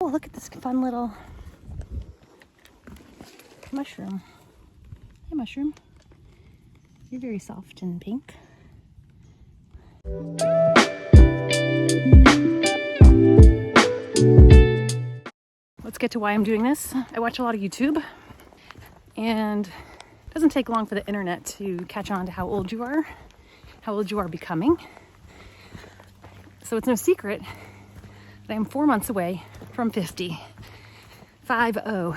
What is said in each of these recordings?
Oh, look at this fun little mushroom. Hey, mushroom. You're very soft and pink. Let's get to why I'm doing this. I watch a lot of YouTube, and it doesn't take long for the internet to catch on to how old you are becoming. So it's no secret that I'm 4 months away from 50. 50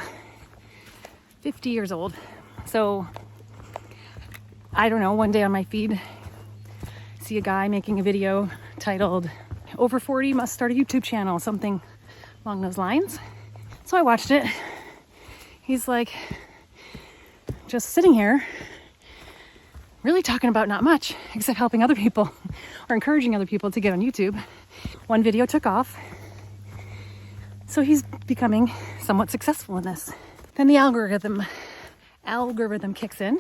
years old. So I don't know, one day on my feed, see a guy making a video titled "Over 40 must start a YouTube channel," something along those lines. So I watched it. He's like just sitting here really talking about not much except helping other people or encouraging other people to get on YouTube. One video took off, so he's becoming somewhat successful in this. Then the algorithm kicks in.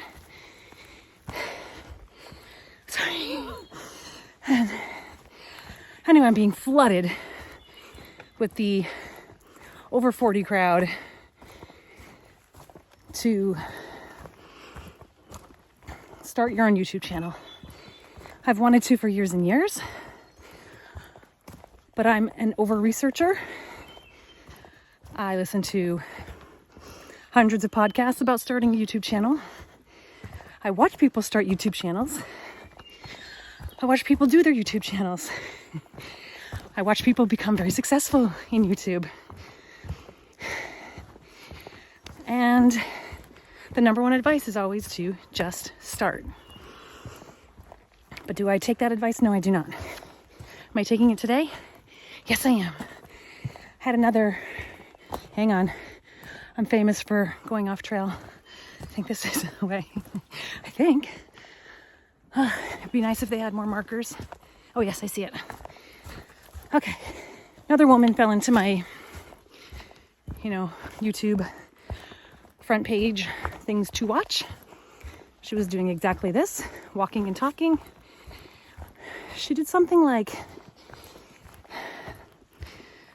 Sorry. And anyway, I'm being flooded with the over 40 crowd to start your own YouTube channel. I've wanted to for years and years, but I'm an over researcher. I listen to hundreds of podcasts about starting a YouTube channel. I watch people start YouTube channels. I watch people do their YouTube channels. I watch people become very successful in YouTube. And the number one advice is always to just start. But do I take that advice? No, I do not. Am I taking it today? Yes, I am. Had another, hang on. I'm famous for going off trail. I think this is the way. I think. It'd be nice if they had more markers. Oh yes, I see it. Okay. Another woman fell into my, YouTube front page things to watch. She was doing exactly this, walking and talking. She did something like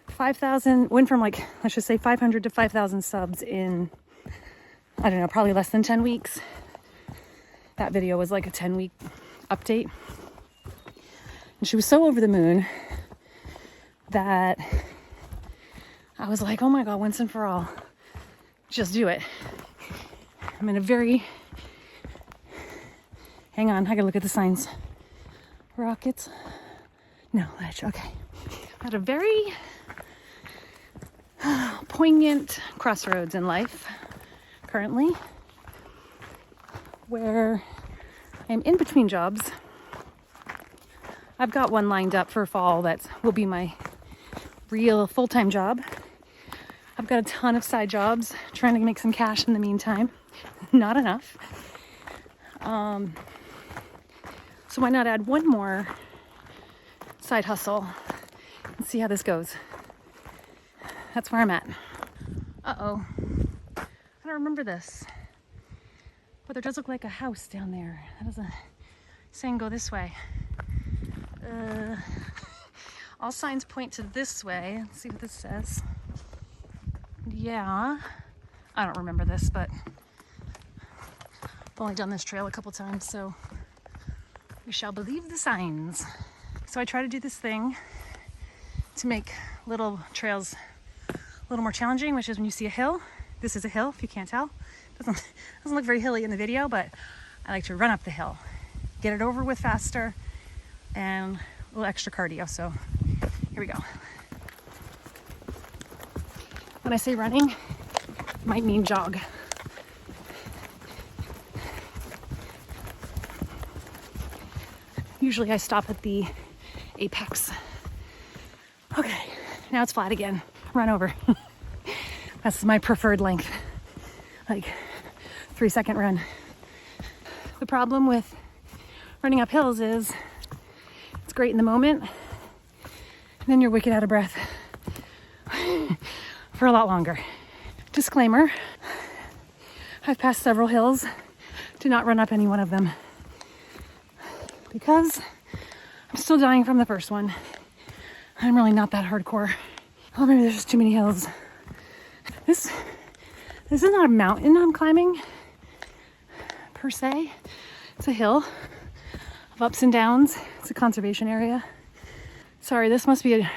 5,000, went from let's just say 500 to 5,000 subs in, I don't know, probably less than 10 weeks. That video was like a 10-week update. And she was so over the moon that I was like, oh my God, once and for all, just do it. I'm in a very, hang on, I gotta look at the signs. Rockets, no, ledge, okay. At a very poignant crossroads in life currently, where I'm in between jobs. I've got one lined up for fall that will be my real full-time job. I've got a ton of side jobs, trying to make some cash in the meantime. Not enough. So why not add one more side hustle and see how this goes. That's where I'm at. Uh-oh. I don't remember this. But there does look like a house down there. That is a saying go this way. All signs point to this way. Let's see what this says. Yeah. I don't remember this, but I've only done this trail a couple times, so we shall believe the signs. So I try to do this thing to make little trails a little more challenging, which is when you see a hill. This is a hill, if you can't tell. Doesn't look very hilly in the video, but I like to run up the hill, get it over with faster, and a little extra cardio. So here we go. When I say running, it might mean jog. Usually I stop at the apex. Okay, now it's flat again. Run over. That's my preferred length. Like 3-second run. The problem with running up hills is it's great in the moment, and then you're wicked out of breath for a lot longer. Disclaimer, I've passed several hills. Do not run up any one of them because I'm still dying from the first one. I'm really not that hardcore. Oh, maybe there's just too many hills. This is not a mountain I'm climbing per se. It's a hill of ups and downs. It's a conservation area. Sorry, this must be a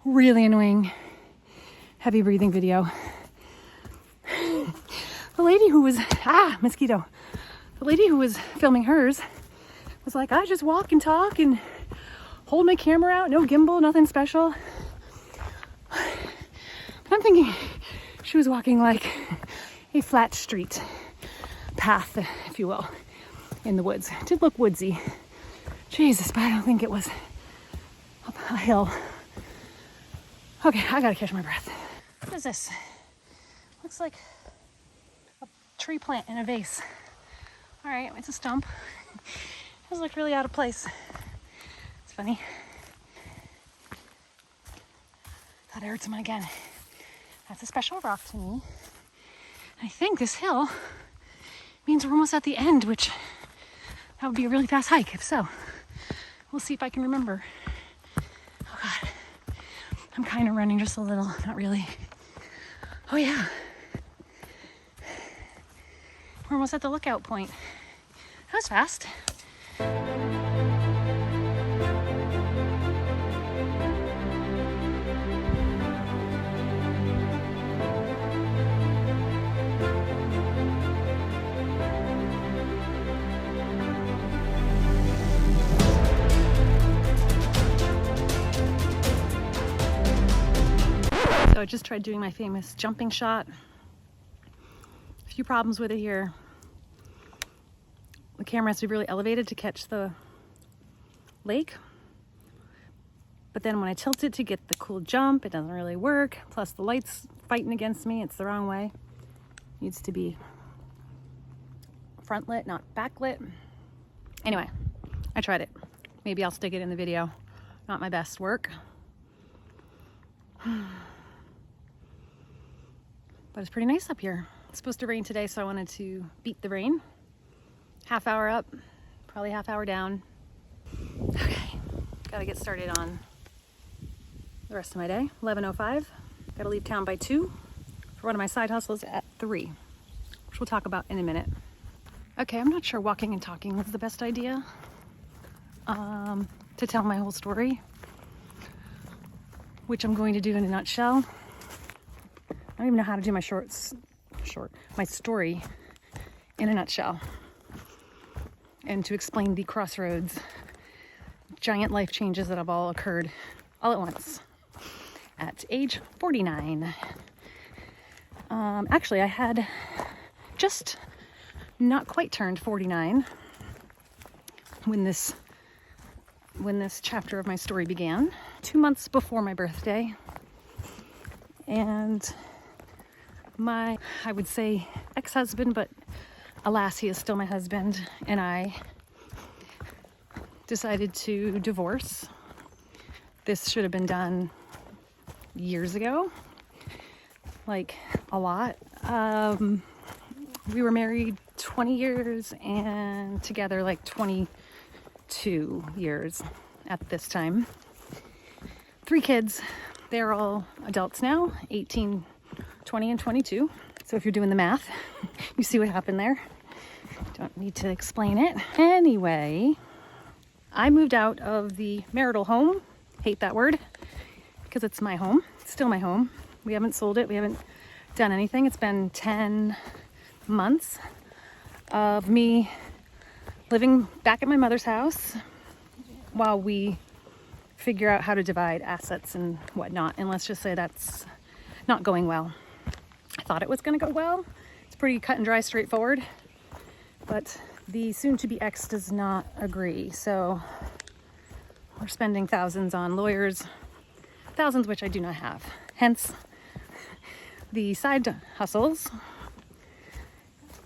really annoying heavy breathing video. The lady who was, mosquito. The lady who was filming hers was like, I just walk and talk and hold my camera out, no gimbal, nothing special. But I'm thinking she was walking like a flat street path, if you will, in the woods. It did look woodsy. Jesus, but I don't think it was up a hill. Okay, I gotta catch my breath. What is this? Looks like a tree plant in a vase. All right, it's a stump. This looked really out of place. It's funny. Thought I heard someone again. That's a special rock to me. I think this hill means we're almost at the end, which that would be a really fast hike if so. We'll see if I can remember. Oh God, I'm kind of running just a little, not really. Oh yeah. We're almost at the lookout point. That was fast. So I just tried doing my famous jumping shot. A few problems with it here. The camera has to be really elevated to catch the lake. But then when I tilt it to get the cool jump, it doesn't really work. Plus the light's fighting against me. It's the wrong way. Needs to be front lit, not back lit. Anyway, I tried it. Maybe I'll stick it in the video. Not my best work. But it's pretty nice up here. It's supposed to rain today, so I wanted to beat the rain. Half hour up, probably half hour down. Okay, gotta get started on the rest of my day. 11:05, gotta leave town by 2 for one of my side hustles at 3, which we'll talk about in a minute. Okay, I'm not sure walking and talking was the best idea to tell my whole story, which I'm going to do in a nutshell. I don't even know how to do my my story in a nutshell. And to explain the crossroads, giant life changes that have all occurred all at once at age 49. Actually, I had just not quite turned 49 when this chapter of my story began, 2 months before my birthday. And my, I would say, ex-husband, but alas, he is still my husband, and I decided to divorce. This should have been done years ago, like a lot. We were married 20 years and together like 22 years at this time. 3 kids. They're all adults now, 18, 20, and 22. So if you're doing the math, you see what happened there. Don't need to explain it. Anyway, I moved out of the marital home. Hate that word because it's my home. It's still my home. We haven't sold it. We haven't done anything. It's been 10 months of me living back at my mother's house while we figure out how to divide assets and whatnot. And let's just say that's not going well. I thought it was going to go well. It's pretty cut and dry, straightforward. But the soon-to-be ex does not agree. So we're spending thousands on lawyers, thousands which I do not have. Hence the side hustles.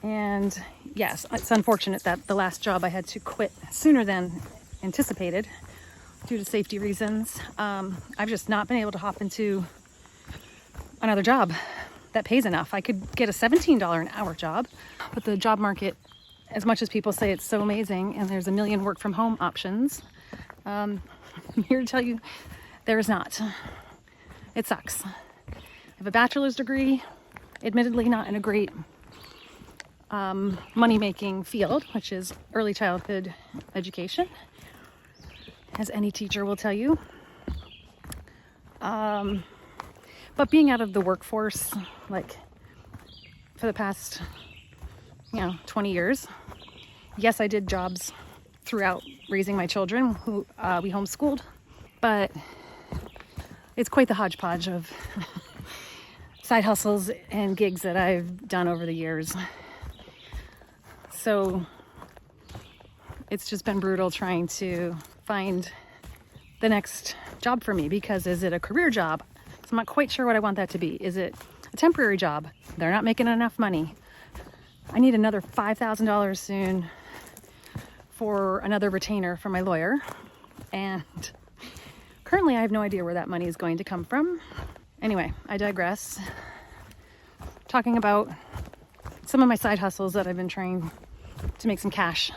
And yes, it's unfortunate that the last job I had to quit sooner than anticipated due to safety reasons. I've just not been able to hop into another job that pays enough. I could get a $17 an hour job, but the job market, as much as people say it's so amazing and there's a million work from home options, I'm here to tell you there is not. it sucks. I have a bachelor's degree, admittedly not in a great money-making field, which is early childhood education, as any teacher will tell you. But being out of the workforce, like for the past, 20 years, yes, I did jobs throughout raising my children, who we homeschooled, but it's quite the hodgepodge of side hustles and gigs that I've done over the years. So it's just been brutal trying to find the next job for me, because is it a career job? So I'm not quite sure what I want that to be. Is it a temporary job? They're not making enough money. I need another $5,000 soon for another retainer from my lawyer. And currently I have no idea where that money is going to come from. Anyway, I digress. Talking about some of my side hustles that I've been trying to make some cash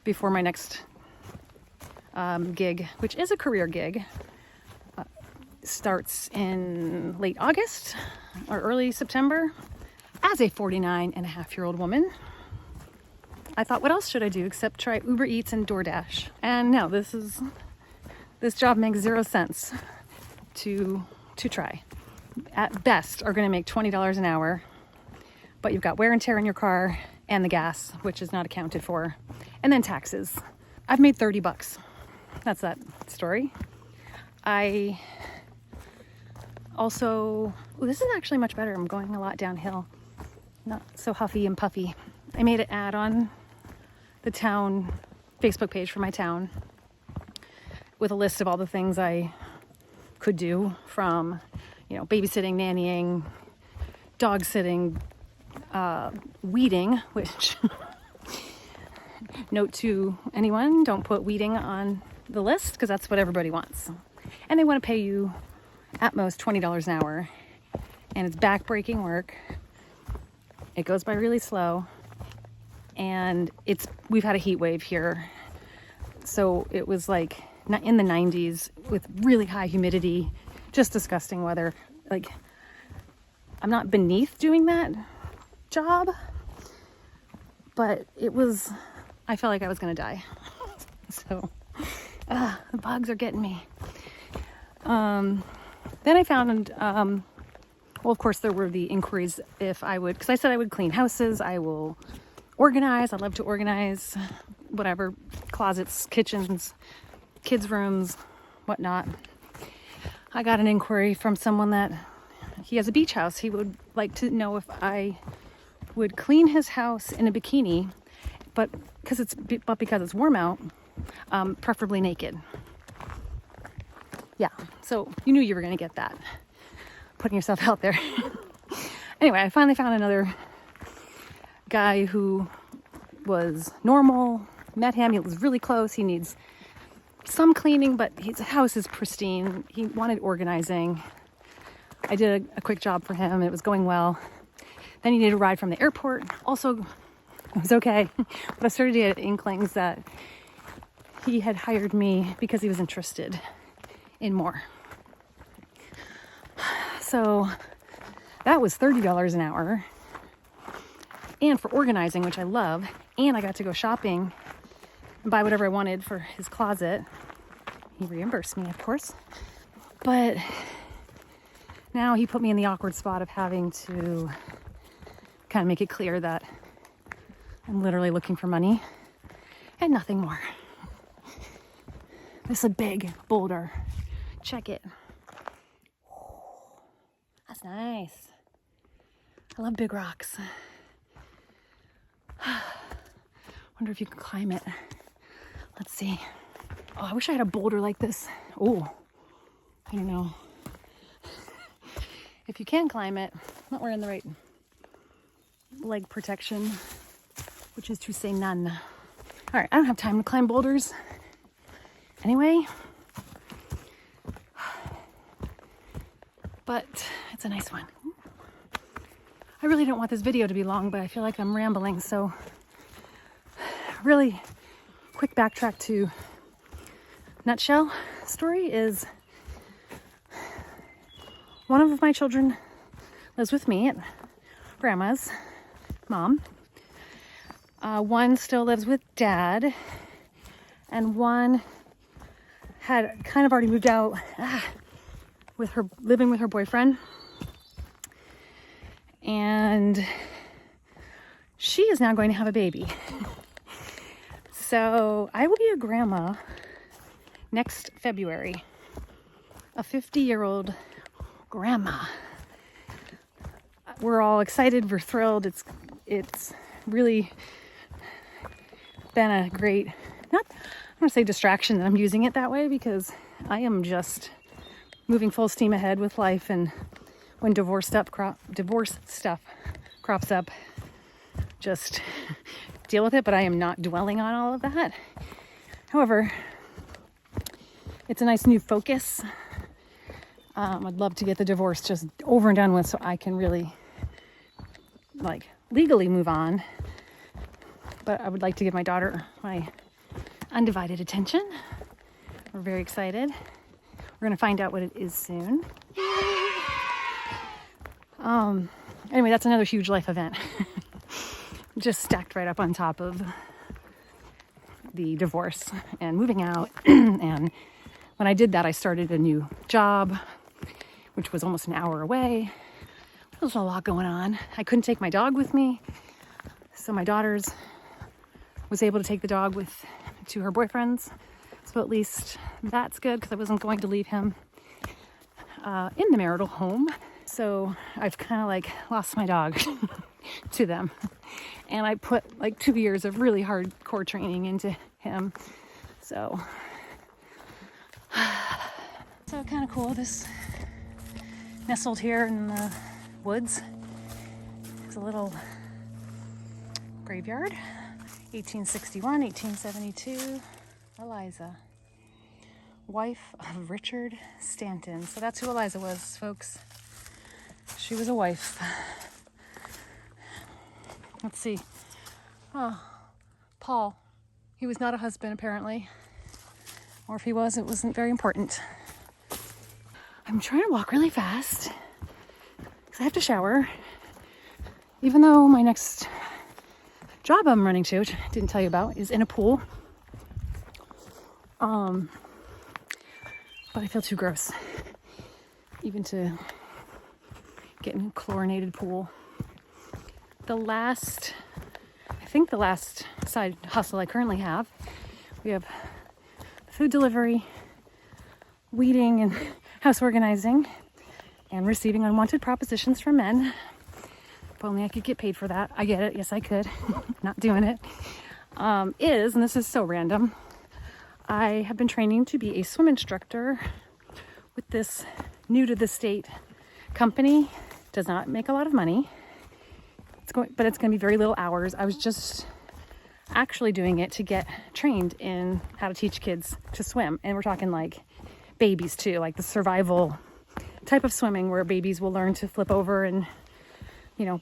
before my next gig, which is a career gig, starts in late August or early September. As a 49-and-a-half-year-old woman, I thought, what else should I do except try Uber Eats and DoorDash? And no, this job makes 0 cents to try. At best, are going to make $20 an hour, but you've got wear and tear in your car and the gas, which is not accounted for, and then taxes. I've made $30. That's that story. I also, this is actually much better. I'm going a lot downhill, not so huffy and puffy. I made an ad on the town Facebook page for my town with a list of all the things I could do, from, babysitting, nannying, dog sitting, weeding, which note to anyone, don't put weeding on the list, because that's what everybody wants. And they want to pay you at most $20 an hour. And it's back-breaking work. It goes by really slow. And we've had a heat wave here. So it was like in the 90s with really high humidity, just disgusting weather. Like, I'm not beneath doing that job, but I felt like I was gonna die. So the bugs are getting me. Then I found, well, of course there were the inquiries if I would, because I said I would clean houses, I will organize, I love to organize, whatever, closets, kitchens, kids' rooms, whatnot. I got an inquiry from someone that he has a beach house. He would like to know if I would clean his house in a bikini, but because it's warm out, preferably naked. Yeah, so you knew you were going to get that, putting yourself out there. Anyway, I finally found another guy who was normal, met him, he was really close, he needs some cleaning, but his house is pristine. He wanted organizing. I did a quick job for him, it was going well. Then he needed a ride from the airport, also it was okay, but I started to get inklings that he had hired me because he was interested in more. So that was $30 an hour, and for organizing, which I love, and I got to go shopping and buy whatever I wanted for his closet. He reimbursed me, of course, but now he put me in the awkward spot of having to kind of make it clear that I'm literally looking for money and nothing more. This is a big boulder. Check it. That's nice. I love big rocks. Wonder if you can climb it. Let's see. Oh, I wish I had a boulder like this. Oh, I don't know. If you can climb it, not wearing the right leg protection, which is to say none. All right, I don't have time to climb boulders. Anyway, but it's a nice one. I really don't want this video to be long, but I feel like I'm rambling, so really quick backtrack to nutshell story is one of my children lives with me at grandma's mom. One still lives with dad, and one had kind of already moved out living with her boyfriend. And she is now going to have a baby. So I will be a grandma next February. A 50-year-old grandma. We're all excited. We're thrilled. It's really been a great, not, I'm going to say distraction that I'm using it that way, because I am just moving full steam ahead with life. And when divorce stuff crops up, just deal with it. But I am not dwelling on all of that. However, it's a nice new focus. I'd love to get the divorce just over and done with so I can really legally move on. But I would like to give my daughter my undivided attention. We're very excited. We're going to find out what it is soon. Anyway, that's another huge life event. Just stacked right up on top of the divorce and moving out. And when I did that, I started a new job, which was almost an hour away. There was a lot going on. I couldn't take my dog with me. So my daughter's was able to take the dog to her boyfriend's. So at least that's good, because I wasn't going to leave him in the marital home. So I've kind of lost my dog to them. And I put 2 years of really hardcore training into him. So kind of cool. This nestled here in the woods is a little graveyard. 1861, 1872, Eliza, wife of Richard Stanton. So that's who Eliza was, folks. She was a wife. Let's see. Oh, Paul. He was not a husband, apparently. Or if he was, it wasn't very important. I'm trying to walk really fast because I have to shower. Even though my next job I'm running to, which I didn't tell you about, is in a pool. But I feel too gross even to get in a chlorinated pool. The last side hustle I currently have, we have food delivery, weeding and house organizing, and receiving unwanted propositions from men. If only I could get paid for that. I get it. Yes, I could. Not doing it. And this is so random, I have been training to be a swim instructor with this new to the state company. Does not make a lot of money. But it's going to be very little hours. I was just actually doing it to get trained in how to teach kids to swim. And we're talking babies too, the survival type of swimming where babies will learn to flip over and,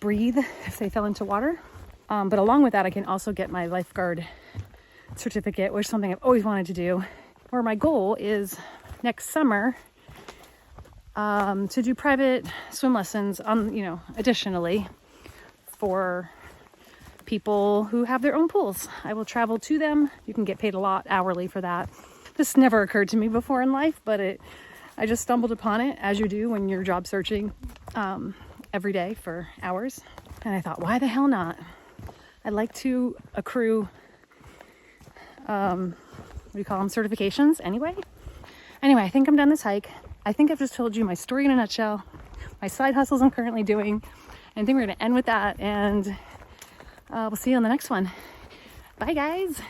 breathe if they fell into water. But along with that, I can also get my lifeguard certificate, which is something I've always wanted to do, where my goal is next summer to do private swim lessons additionally for people who have their own pools. I will travel to them. You can get paid a lot hourly for that. This never occurred to me before in life, but I just stumbled upon it, as you do when you're job searching every day for hours. And I thought, why the hell not? I'd like to accrue, certifications anyway. Anyway, I think I'm done this hike. I think I've just told you my story in a nutshell, my side hustles I'm currently doing. And I think we're going to end with that, and we'll see you on the next one. Bye, guys.